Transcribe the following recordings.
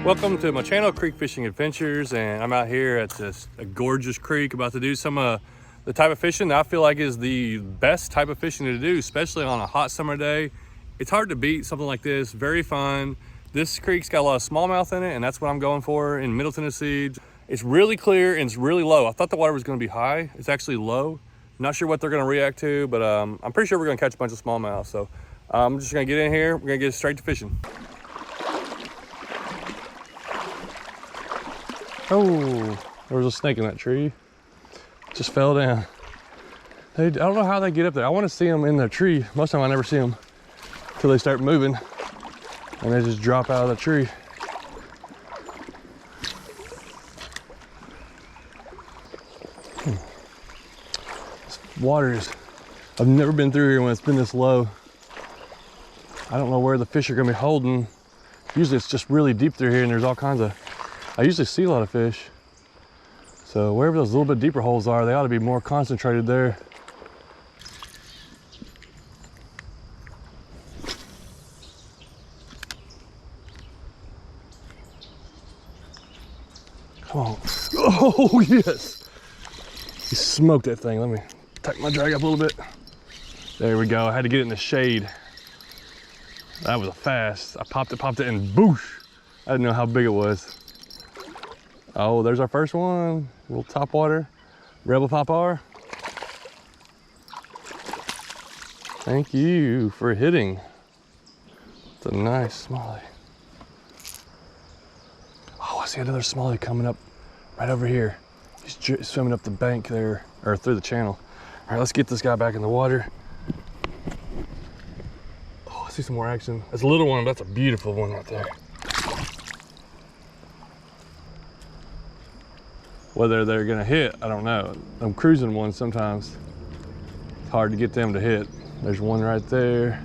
Welcome to my channel, Creek Fishing Adventures, and I'm out here at a gorgeous creek about to do some of the type of fishing that I feel like is the best type of fishing to do, especially on a hot summer day. It's hard to beat something like this, very fun. This creek's got a lot of smallmouth in it, and that's what I'm going for in Middle Tennessee. It's really clear and it's really low. I thought the water was gonna be high. It's actually low. Not sure what they're gonna react to, but I'm pretty sure we're gonna catch a bunch of smallmouth. So I'm just gonna get in here. We're gonna get straight to fishing. Oh, there was a snake in that tree. Just fell down. I don't know how they get up there. I want to see them in the tree. Most of the time I never see them until they start moving and they just drop out of the tree. This water is, I've never been through here when it's been this low. I don't know where the fish are gonna be holding. Usually it's just really deep through here and there's all kinds of, I usually see a lot of fish. So wherever those little bit deeper holes are, they ought to be more concentrated there. Come on. Oh, yes. He smoked that thing. Let me tuck my drag up a little bit. There we go. I had to get it in the shade. That was a fast. I popped it, and boosh. I didn't know how big it was. Oh, there's our first one. A little topwater, Rebel Popar. Thank you for hitting. It's a nice smallie. Oh, I see another smallie coming up right over here. He's swimming up the bank there, or through the channel. All right, let's get this guy back in the water. Oh, I see some more action. That's a little one, but that's a beautiful one right there. Whether they're gonna hit, I don't know. I'm cruising ones sometimes. It's hard to get them to hit. There's one right there.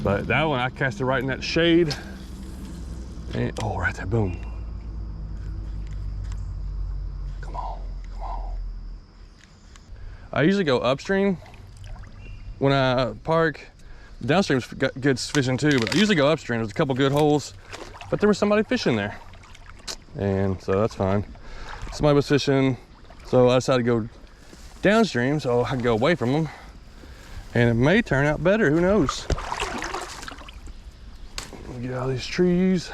But that one, I cast it right in that shade. And, oh, right there, boom. Come on, come on. I usually go upstream when I park. Downstream's got good fishing too, but I usually go upstream. There's a couple good holes, but there was somebody fishing there. And so that's fine. Somebody was fishing, so I decided to go downstream so I can go away from them. And it may turn out better, who knows? Get out of these trees.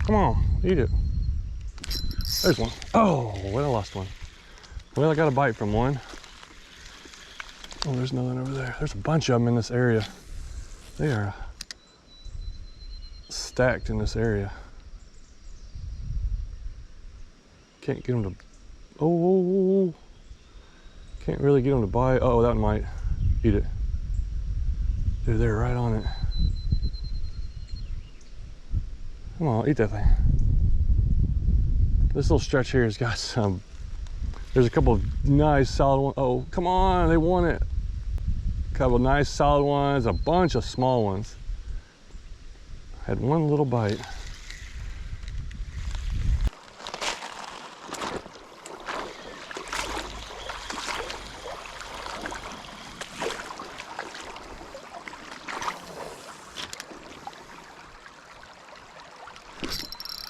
Come on, eat it. There's one. Oh, well, I lost one. Well, I got a bite from one. Oh, there's another one over there. There's a bunch of them in this area. They are stacked in this area. Can't get them to, oh. Can't really get them to bite. Oh, that one might eat it. Dude, they're right on it. Come on, eat that thing. This little stretch here has got some, there's a couple of nice solid ones. Oh, come on, they want it. A couple of nice solid ones, a bunch of small ones. Had one little bite.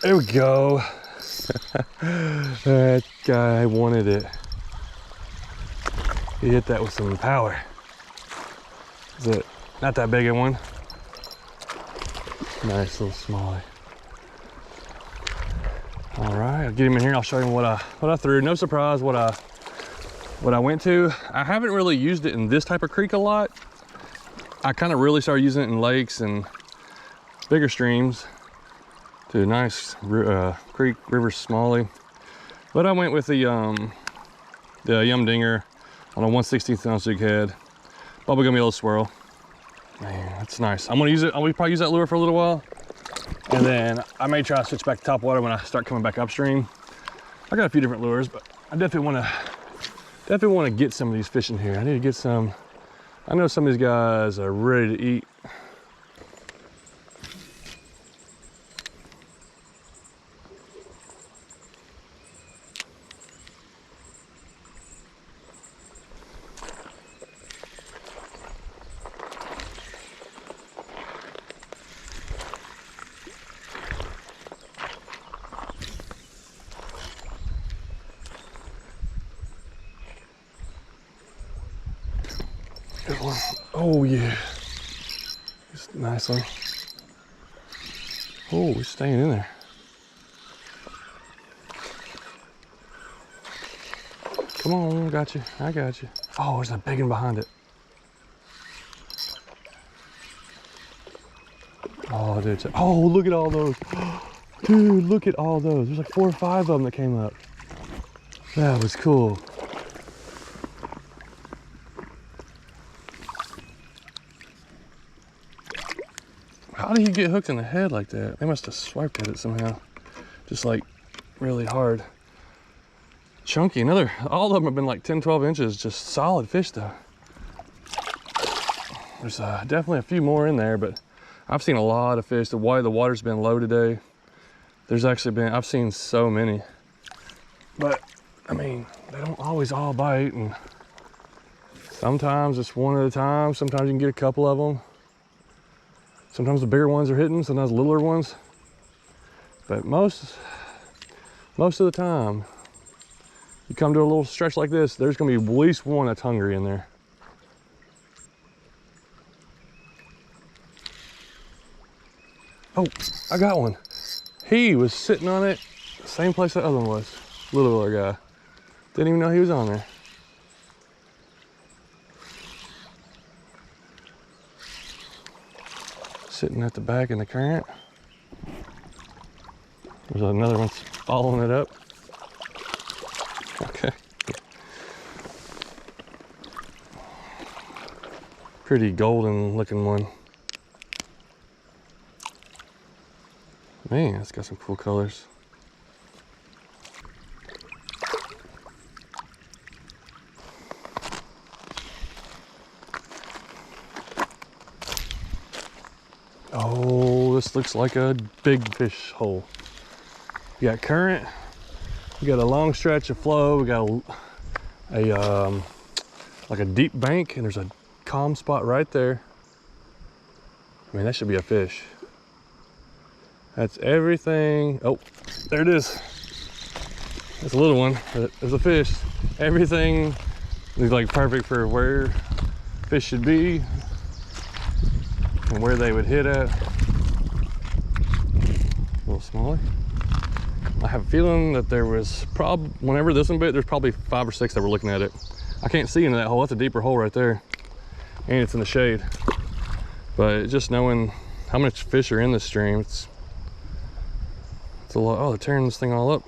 There we go. That guy wanted it. He hit that with some power. Is it not that big a one? Nice little smallie. All right, I'll get him in here. I'll show him what I threw. No surprise what I went to. I haven't really used it in this type of creek a lot. I kind of really started using it in lakes and bigger streams. To a nice creek river smallie, but I went with the Yum Dinger on a 1/16 ounce jig head. Bubblegummy little swirl. Man, that's nice. I'm gonna use it. I'll probably use that lure for a little while, and then I may try to switch back to top water when I start coming back upstream. I got a few different lures, but I definitely want to get some of these fish in here. I need to get some. I know some of these guys are ready to eat. Good one. Oh yeah. Just a nice one. Oh, we're staying in there. Come on, got you. I got you. Oh, there's a big one behind it. Oh, dude. Oh, look at all those. Dude, look at all those. There's like 4 or 5 of them that came up. That was cool. How did he get hooked in the head like that? They must have swiped at it somehow. Just like really hard. Chunky. All of them have been like 10, 12 inches. Just solid fish though. There's definitely a few more in there, but I've seen a lot of fish. The water's been low today. There's actually been, I've seen so many. But I mean, they don't always all bite, and sometimes it's one at a time. Sometimes you can get a couple of them. Sometimes the bigger ones are hitting, sometimes the littler ones. But most of the time, you come to a little stretch like this, there's gonna be at least one that's hungry in there. Oh, I got one. He was sitting on it, same place that other one was. Littler guy. Didn't even know he was on there. Sitting at the back in the current. There's another one following it up. Okay. Pretty golden looking one. Man, it's got some cool colors. Oh, this looks like a big fish hole. We got current, we got a long stretch of flow, we got like a deep bank, and there's a calm spot right there. I mean, that should be a fish. That's everything. Oh, there it is. It's a little one, but it's a fish. Everything is like perfect for where fish should be and where they would hit at. A little smaller. I have a feeling that there was whenever this one bit, there's probably 5 or 6 that were looking at it. I can't see into that hole. That's a deeper hole right there, and it's in the shade. But just knowing how much fish are in this stream, it's a lot. Oh, they're tearing this thing all up.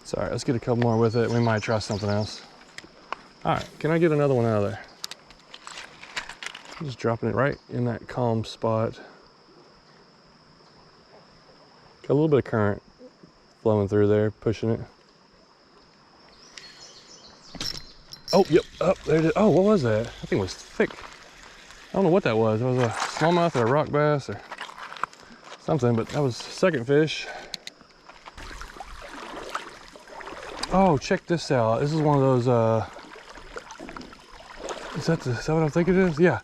It's all right. Let's get a couple more with it. We might try something else. All right, can I get another one out of there? Just dropping it right in that calm spot. Got a little bit of current flowing through there, pushing it. Oh, yep, up there it is. Oh, what was that? That thing was thick. I don't know what that was. It was a smallmouth or a rock bass or something, but that was second fish. Oh, check this out. This is one of those, is that what I think it is? Yeah.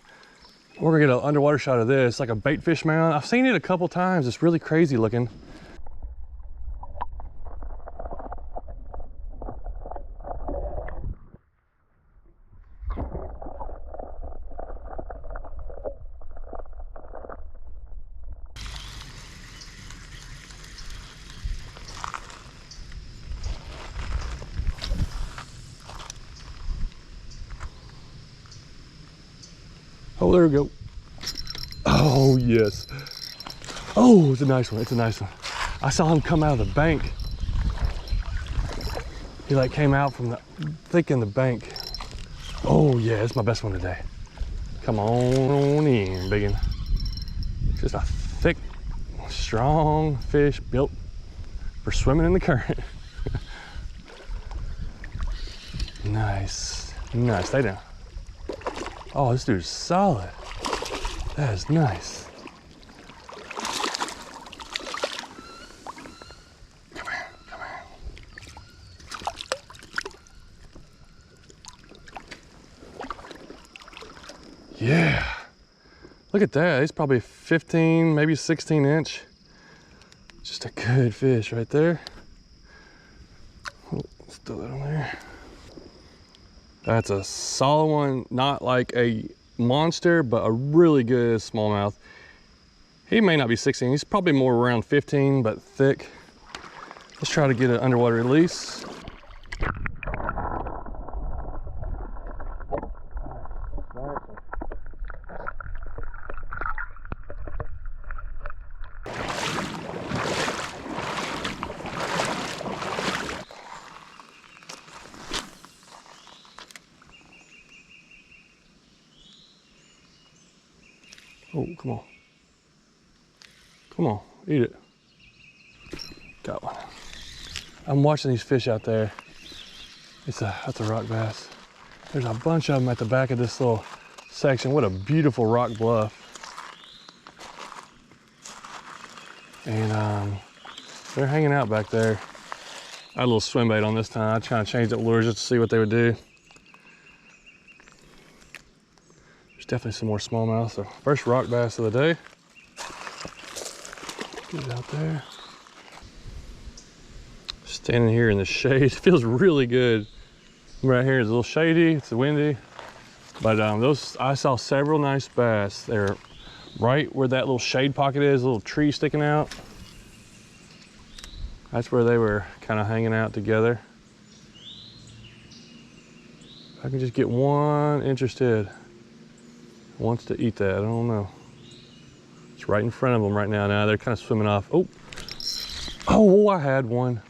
We're gonna get an underwater shot of this, like a bait fish mound. I've seen it a couple times. It's really crazy looking. Oh, there we go. Oh, yes. Oh, it's a nice one. It's a nice one. I saw him come out of the bank. He like came out from the thick in the bank. Oh yeah, it's my best one today. Come on in, biggin. Just a thick, strong fish built for swimming in the current. Nice, nice, stay down. Oh, this dude's solid. That is nice. Come here, come here. Yeah, look at that. He's probably 15, maybe 16 inch. Just a good fish right there. Oh, let's throw that on there. That's a solid one, not like a monster, but a really good smallmouth. He may not be 16, he's probably more around 15, but thick. Let's try to get an underwater release. Oh, come on. Come on, eat it. Got one. I'm watching these fish out there. That's a rock bass. There's a bunch of them at the back of this little section. What a beautiful rock bluff. And they're hanging out back there. I had a little swim bait on this time. I kind of changed up lures just to see what they would do. Definitely some more smallmouth. So first rock bass of the day. Get it out there. Standing here in the shade. It feels really good. Right here is a little shady. It's windy. But I saw several nice bass. They're right where that little shade pocket is, a little tree sticking out. That's where they were kind of hanging out together. If I can just get one interested. Wants to eat that, I don't know. It's right in front of them right now. Now they're kind of swimming off. Oh, I had one.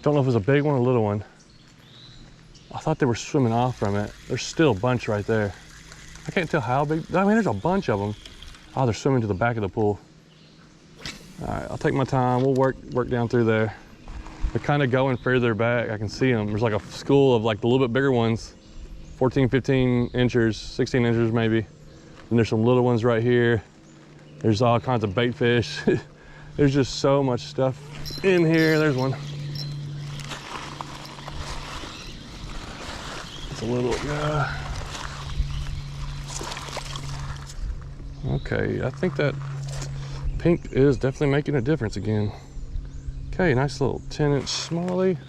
Don't know if it was a big one or a little one. I thought they were swimming off from it. There's still a bunch right there. I can't tell how big. I mean, there's a bunch of them. Oh, they're swimming to the back of the pool. All right, I'll take my time. We'll work down through there. They're kind of going further back. I can see them. There's like a school of like the little bit bigger ones, 14, 15 inches, 16 inches maybe. And there's some little ones right here. There's all kinds of bait fish. There's just so much stuff in here. There's one. It's a little guy. Okay, I think that pink is definitely making a difference again. Okay, nice little 10-inch smallie.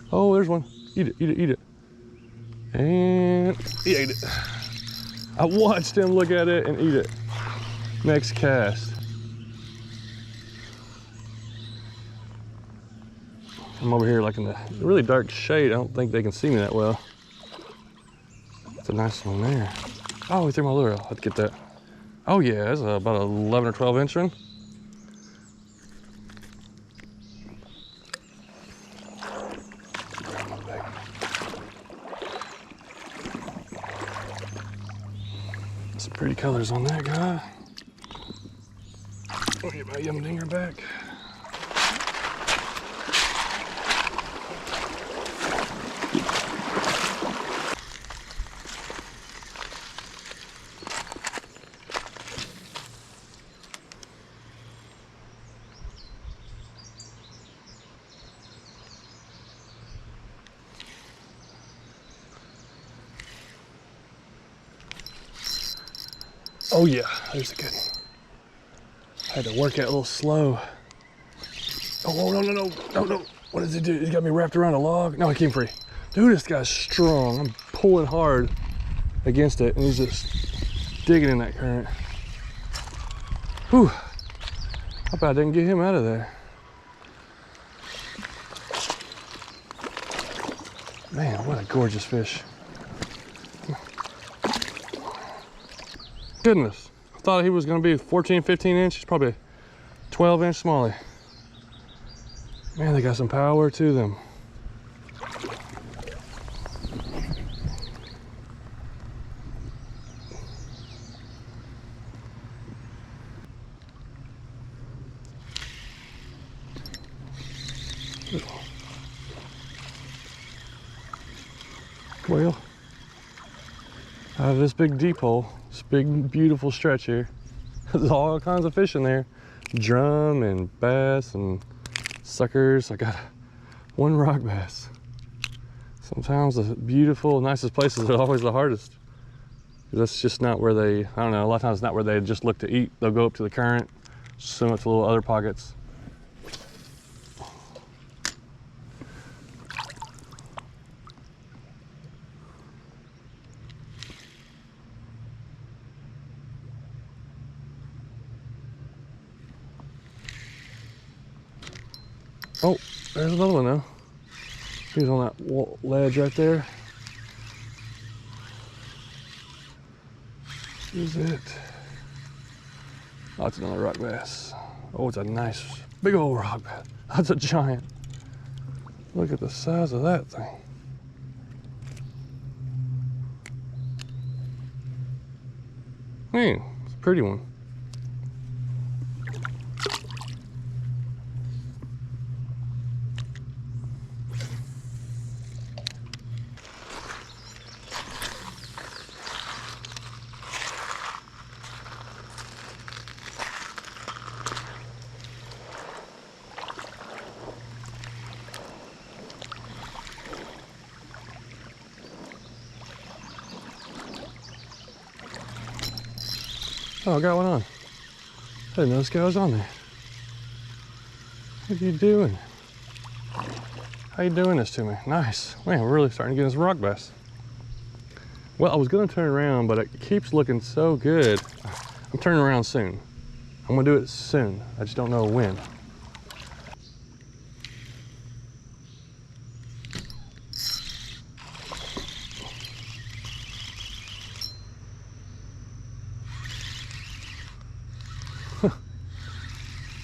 Oh, there's one. Eat it, eat it, eat it. And he ate it. I watched him look at it and eat it. Next cast. I'm over here like in the really dark shade. I don't think they can see me that well. That's a nice one there. Oh, he threw my lure. I'll have to get that. Oh yeah, that's about an 11 or 12 inch one. Some pretty colors on that guy. Let me get my yum dinger back. Oh yeah, there's a good one. I had to work it a little slow. Oh, no. What does he do? He got me wrapped around a log. No, he came free. Dude, this guy's strong. I'm pulling hard against it and he's just digging in that current. Whew. I bet I didn't get him out of there. Man, what a gorgeous fish. Goodness, I thought he was gonna be 14, 15 inch. He's probably 12-inch smallie. Man, they got some power to them. Well, out of this big deep hole, this big beautiful stretch here, there's all kinds of fish in there. Drum and bass and suckers. I got one rock bass. Sometimes the beautiful, nicest places are always the hardest. That's just not where they, I don't know, a lot of times it's not where they just look to eat. They'll go up to the current, swim up to little other pockets. Oh, there's another one though. He's on that ledge right there. Is it? Oh, it's another rock bass. Oh, it's a nice big old rock bass. That's a giant. Look at the size of that thing. Man, it's a pretty one. Oh, I got one on. I didn't know this guy was on there. What are you doing? How you doing this to me? Nice. Man, we're really starting to get this rock bass. Well, I was gonna turn around, but it keeps looking so good. I'm turning around soon. I'm gonna do it soon. I just don't know when.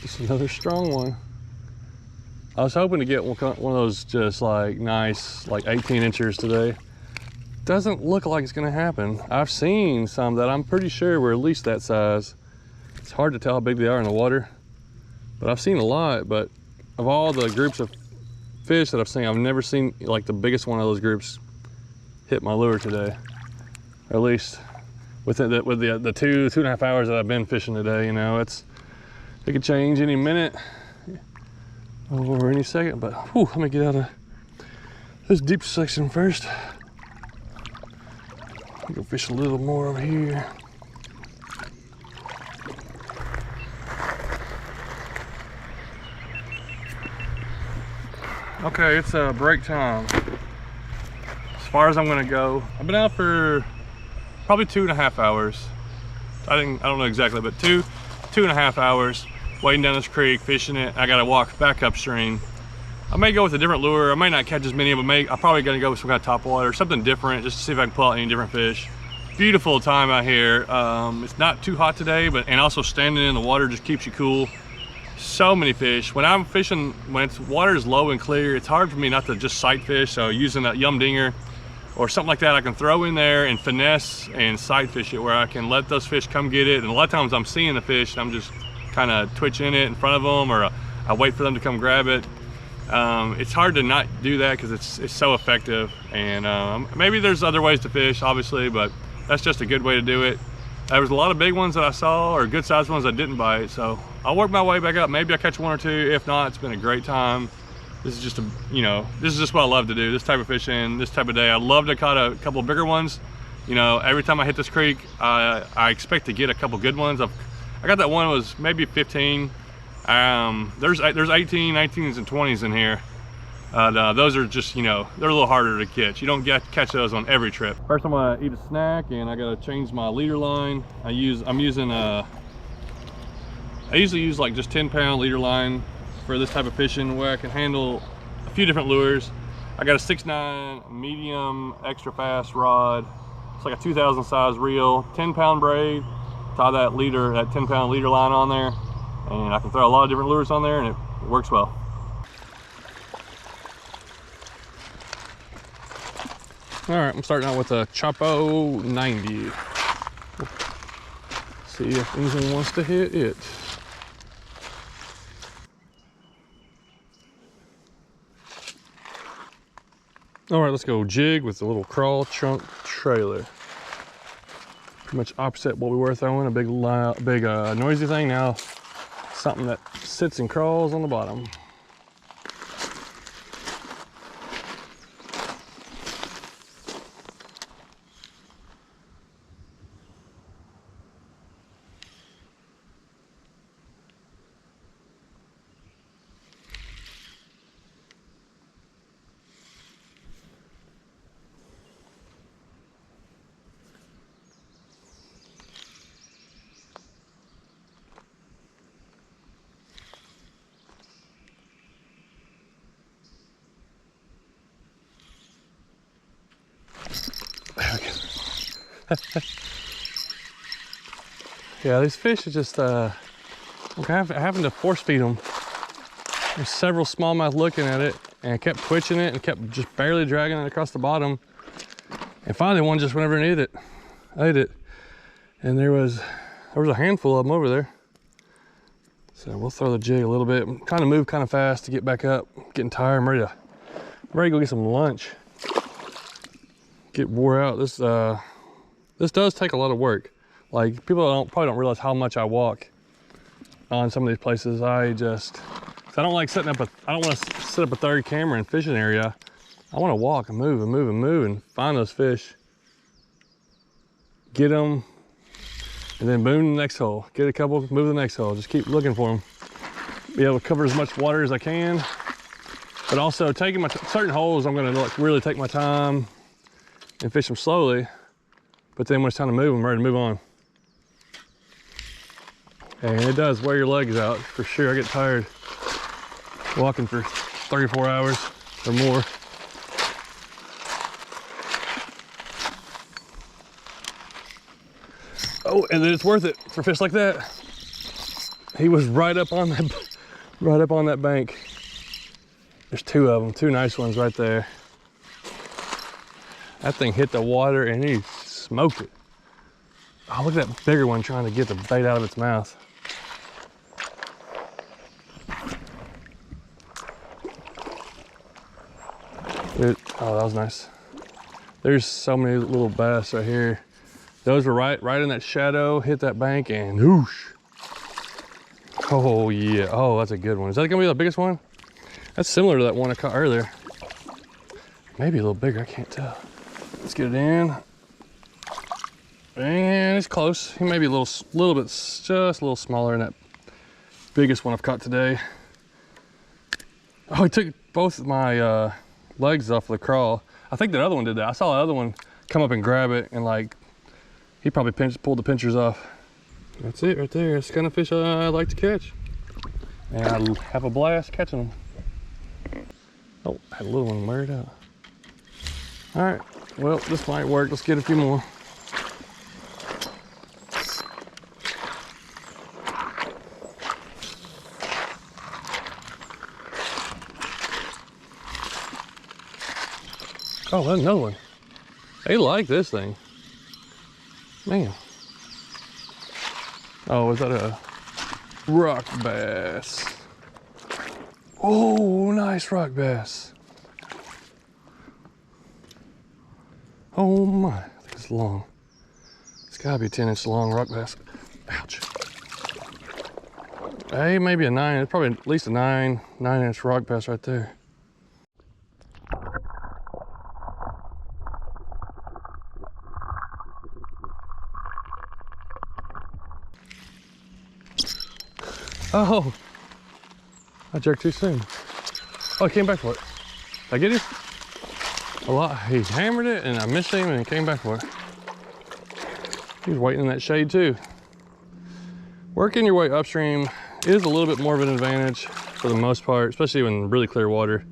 Just another strong one. I was hoping to get one of those just like nice, like 18 inchers today. Doesn't look like it's gonna happen. I've seen some that I'm pretty sure were at least that size. It's hard to tell how big they are in the water, but I've seen a lot. But of all the groups of fish that I've seen, I've never seen like the biggest one of those groups hit my lure today. Or at least with the 2.5 hours that I've been fishing today, you know, it could change any minute or any second. But whew, let me get out of this deep section first. Go fish a little more over here. Okay, it's break time. As far as I'm gonna go, I've been out for probably 2.5 hours. I don't know exactly, but 2.5 hours wading down this creek, fishing it. I gotta walk back upstream. I may go with a different lure. I may not catch as many, but I'm probably gonna go with some kind of top water, something different, just to see if I can pull out any different fish. Beautiful time out here. It's not too hot today, and also standing in the water just keeps you cool. So many fish. When I'm fishing, when water is low and clear, it's hard for me not to just sight fish. So using that yum dinger or something like that, I can throw in there and finesse and sight fish it, where I can let those fish come get it. And a lot of times I'm seeing the fish and I'm just kind of twitching it in front of them, or I wait for them to come grab it. It's hard to not do that because it's so effective. And maybe there's other ways to fish, obviously, but that's just a good way to do it. There was a lot of big ones that I saw, or good sized ones that didn't bite, so I'll work my way back up. Maybe I catch one or two. If not, it's been a great time. This is just this is just what I love to do, this type of fishing, this type of day. I'd love to catch a couple of bigger ones. You know, every time I hit this creek, I expect to get a couple good ones. I got that one, was maybe 15. There's 18, 19s and 20s in here. Those are just, they're a little harder to catch. You don't catch those on every trip. First I'm gonna eat a snack, and I gotta change my leader line. I usually use like just 10-pound leader line for this type of fishing, where I can handle a few different lures. I got a 6'9" medium extra fast rod. It's like a 2000 size reel, 10-pound braid. Tie that 10-pound leader line on there, and I can throw a lot of different lures on there, and it works well. All right, I'm starting out with a Chapo 90. See if anything wants to hit it. All right, let's go jig with the little Craw chunk trailer. Pretty much opposite what we were throwing, a big noisy thing. Now something that sits and crawls on the bottom. Yeah, these fish are just I'm having to force feed them. There's several smallmouth looking at it, and I kept twitching it and kept just barely dragging it across the bottom. And finally one just went over and ate it. And there was a handful of them over there. So we'll throw the jig a little bit. I'm trying to move kind of fast to get back up. Getting tired. I'm ready to go get some lunch. Get wore out. This does take a lot of work. Like, people probably don't realize how much I walk on some of these places. I don't like I don't want to set up a third camera in fishing area. I want to walk and move and move and move and find those fish, get them, and then boom, the next hole. Get a couple, move the next hole. Just keep looking for them. Be able to cover as much water as I can, but also taking certain holes, I'm going to really take my time and fish them slowly. But then when it's time to move, I'm ready to move on. And it does wear your legs out for sure. I get tired walking for 3 or 4 hours or more. Oh, and then it's worth it for fish like that. He was right up on that bank. There's 2 of them, 2 nice ones right there. That thing hit the water and he smoked it. Oh, look at that bigger one trying to get the bait out of its mouth. Dude, oh, that was nice. There's so many little bass right here. Those were right in that shadow, hit that bank, and whoosh. Oh yeah, oh, that's a good one. Is that gonna be the biggest one? That's similar to that one I caught earlier. Maybe a little bigger, I can't tell. Let's get it in. And it's close. He may be a little bit, just a little smaller than that biggest one I've caught today. Oh, he took both of my legs off the Craw. I think that other one did that. I saw the other one come up and grab it, and like, he probably pulled the pinchers off. That's it right there. It's the kind of fish I like to catch. And I have a blast catching them. Oh, I had a little one wear it out. All right, well, this might work. Let's get a few more. Oh, that's another one. They like this thing. Man. Oh, is that a rock bass? Oh, nice rock bass. Oh my, I think it's long. It's gotta be a 10-inch long rock bass. Ouch. Hey, maybe a 9, it's probably at least a 9-inch rock bass right there. Oh, I jerked too soon. Oh, he came back for it. Did I get him? He hammered it and I missed him and he came back for it. He was waiting in that shade too. Working your way upstream is a little bit more of an advantage for the most part, especially in really clear water.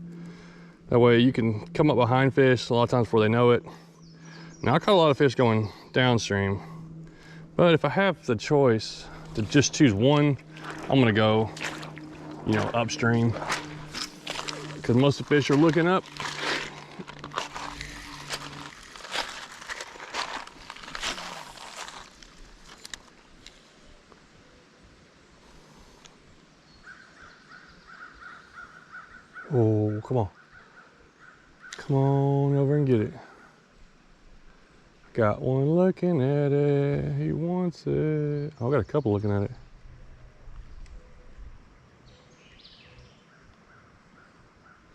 That way you can come up behind fish a lot of times before they know it. Now I caught a lot of fish going downstream, but if I have the choice to just choose one, I'm gonna go, you know, upstream, because most of the fish are looking up. Oh, come on. Come on over and get it. Got one looking at it. He wants it. Oh, I got a couple looking at it.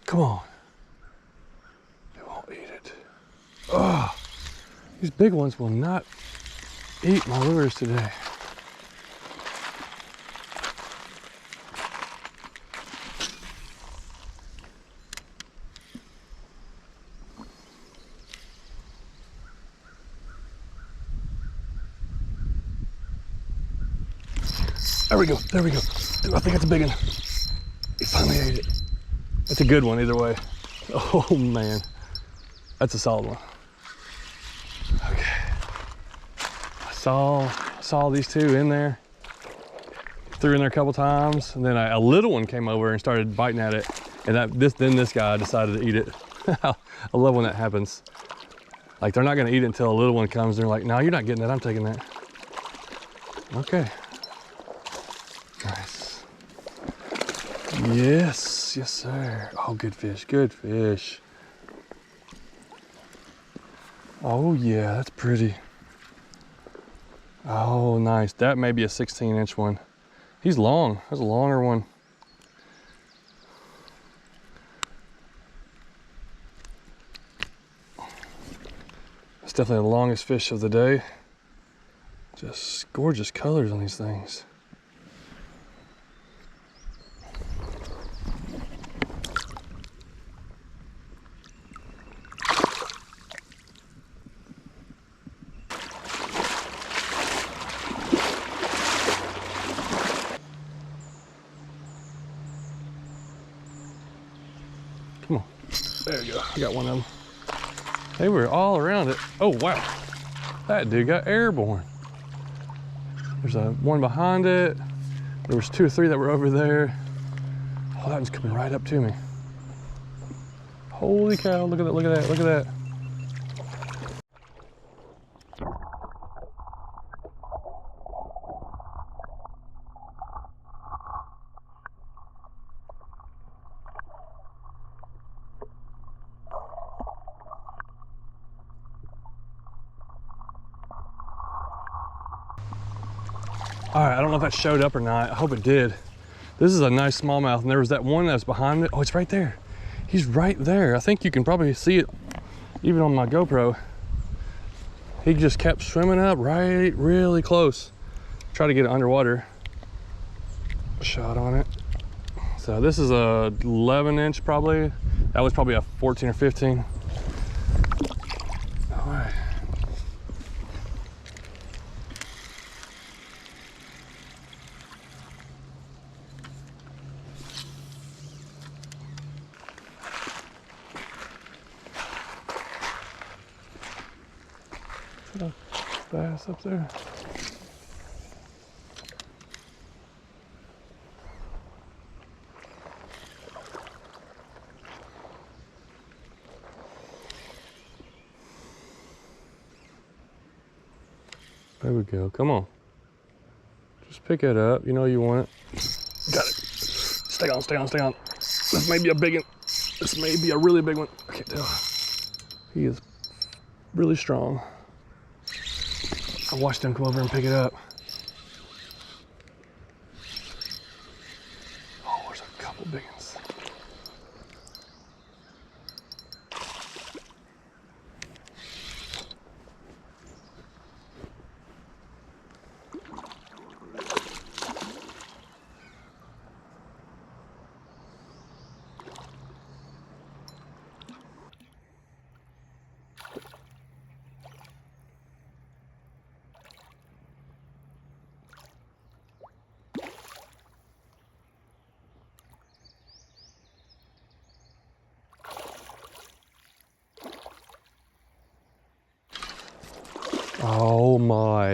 Come on. They won't eat it. Oh, these big ones will not eat my lures today. There we go, there we go. Ooh, I think that's a big one. He finally ate it. That's a good one either way. Oh man, that's a solid one. Okay, I saw these two in there. Threw in there a couple times, and then a little one came over and started biting at it, and then this guy decided to eat it. I love when that happens. Like, they're not gonna eat it until a little one comes. They're like, no, you're not getting that, I'm taking that. Okay. Nice. Yes, yes sir. Oh, good fish, good fish. Oh yeah, that's pretty. Oh, nice. That may be a 16-inch one. He's long, that's a longer one. That's definitely the longest fish of the day. Just gorgeous colors on these things. Come on. There you go. I got one of them. They were all around it. Oh, wow. That dude got airborne. There's one behind it. There was 2 or 3 that were over there. Oh, that one's coming right up to me. Holy cow, look at that, look at that, look at that. All right, I don't know if that showed up or not. I hope it did. This is a nice smallmouth, and there was that one that was behind it. Oh, it's right there. He's right there. I think you can probably see it even on my GoPro. He just kept swimming up right really close. Try to get it underwater. Shot on it. So this is a 11-inch probably. That was probably a 14 or 15. All right. Bass up there. There we go. Come on. Just pick it up. You know you want it. Got it. Stay on, stay on, stay on. This may be a big one. This may be a really big one. I can't tell. He is really strong. I watched him come over and pick it up. Oh, there's a couple big ones.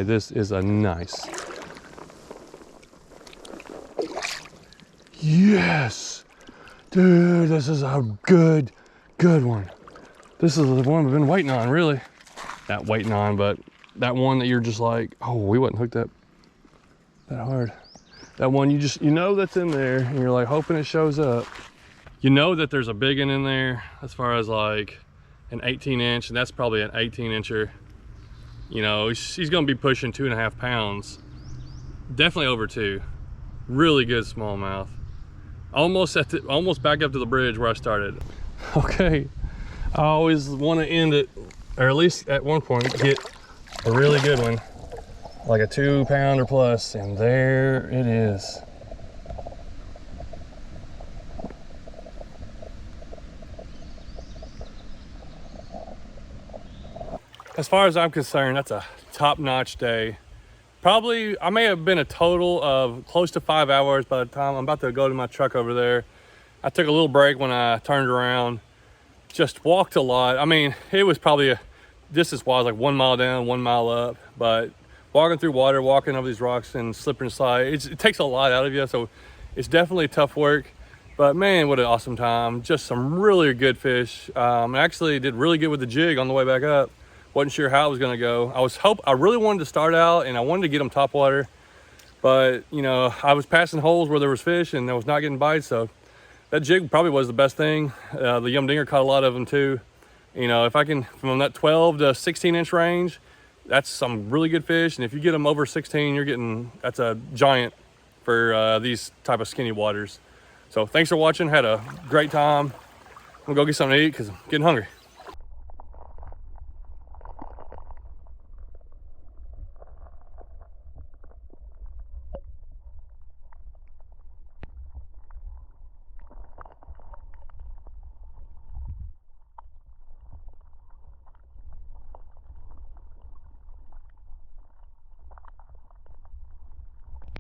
Okay, this is a nice. Yes, dude, this is a good one. This is the one we've been waiting on, really. Not waiting on, but that one that you're just like, oh, we wasn't hooked up that hard. That one you know that's in there, and you're like hoping it shows up. You know that there's a big one in there as far as like an 18-inch, and that's probably an 18-incher. You know, he's gonna be pushing 2.5 pounds. Definitely over 2. Really good smallmouth. Almost back up to the bridge where I started. Okay, I always want to end it, or at least at one point get a really good one, like a 2 pounder plus, and there it is. As far as I'm concerned, that's a top-notch day. Probably, I may have been a total of close to 5 hours by the time I'm about to go to my truck over there. I took a little break when I turned around, just walked a lot. I mean, it was probably distance-wise like 1 mile down, 1 mile up, but walking through water, walking over these rocks and slippery and slide, it takes a lot out of you, so it's definitely tough work. But man, what an awesome time. Just some really good fish. I actually did really good with the jig on the way back up. Wasn't sure how it was gonna go. I really wanted to start out and I wanted to get them topwater, but you know, I was passing holes where there was fish and I was not getting bites, so that jig probably was the best thing. The Yum Dinger caught a lot of them too. You know, if I can, from that 12 to 16-inch range, that's some really good fish. And if you get them over 16, that's a giant for these type of skinny waters. So thanks for watching. Had a great time. I'm gonna go get something to eat because I'm getting hungry.